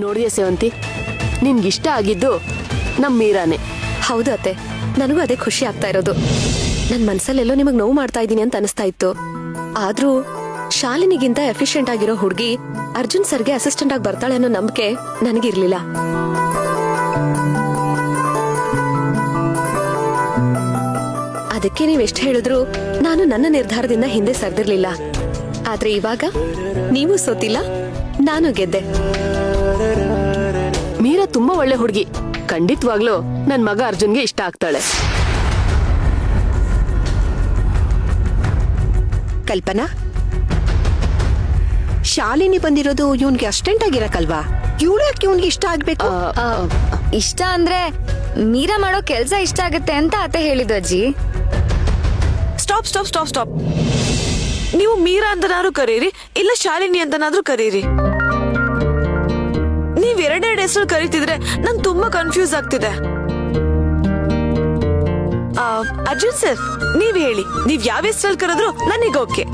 ನೋಡಿದೆ ಸೇವಂತಿ, ನಿನ್ಗಿಷ್ಟ ಆಗಿದ್ದು ನಮ್ ಮೀರಾನೆ. ಹೌದು ಅತ್ತೆ, ನನಗೂ ಅದೇ ಖುಷಿ ಆಗ್ತಾ ಇರೋದು. ನನ್ ಮನ್ಸಲ್ಲೆಲ್ಲೋ ನಿಮಗ್ ನೋವು ಮಾಡ್ತಾ ಇದ್ದೀನಿ ಅಂತ ಅನಿಸ್ತಾ ಇತ್ತು. ಆದ್ರೂ ಶಾಲಿನಿಗಿಂತ ಎಫಿಷಿಯೆಂಟ್ ಆಗಿರೋ ಹುಡುಗಿ ಅರ್ಜುನ್ ಸರ್ಗೆ ಅಸಿಸ್ಟೆಂಟ್ ಆಗಿ ಬರ್ತಾಳೆ ಅನ್ನೋ ನಂಬಿಕೆ ನನಗಿರ್ಲಿಲ್ಲ. ಅದಕ್ಕೆ ನೀವೆಷ್ಟು ಹೇಳಿದ್ರು ನಾನು ನನ್ನ ನಿರ್ಧಾರದಿಂದ ಹಿಂದೆ ಸರಿದಿರ್ಲಿಲ್ಲ. ಆದ್ರೆ ಇವಾಗ ನೀವು ಸೋತಿಲ್ಲ, ನಾನು ಗೆದ್ದೆ. ಮೀರಾ ತುಂಬಾ ಒಳ್ಳೆ ಹುಡುಗಿ. ಖಂಡಿತವಾಗ್ಲೂ ನನ್ ಮಗ ಅರ್ಜುನ್ಗೆ ಇಷ್ಟ ಆಗ್ತಾಳೆ. ಕಲ್ಪನಾ, ಶಾಲಿನಿ ಬಂದಿರೋದು ಇವನ್ಗೆ ಅಸ್ಟೆಂಟ್ ಆಗಿರಕಲ್ವಾ? ಇವಳು ಯಾಕೆ ಇವನ್ಗೆ ಇಷ್ಟ ಆಗ್ಬೇಕು? ಇಷ್ಟ ಅಂದ್ರೆ ಮೀರಾ ಮಾಡೋ ಕೆಲ್ಸ ಇಷ್ಟ ಆಗುತ್ತೆ ಅಂತ ಅತ್ತೆ ಹೇಳಿದ್ದು ಅಜ್ಜಿ. Stop stop stop stop. ನೀವು ಮೀರಾ ಅಂತನಾದ್ರೂ ಕರೀರಿ, ಇಲ್ಲ ಶಾಲಿನಿ ಅಂತನಾದ್ರೂ ಕರೀರಿ. ನೀವ್ ಎರಡೆರಡು ಹೆಸರು ಕರೀತಿದ್ರೆ ನಂಗೆ ತುಂಬಾ ಕನ್ಫ್ಯೂಸ್ ಆಗ್ತಿದೆ. ಅರ್ಜುನ್ ಸರ್, ನೀವ್ ಹೇಳಿ, ನೀವ್ ಯಾವ ಹೆಸರಲ್ಲಿ ಕರೆದ್ರು ನನಗೆ ಓಕೆ.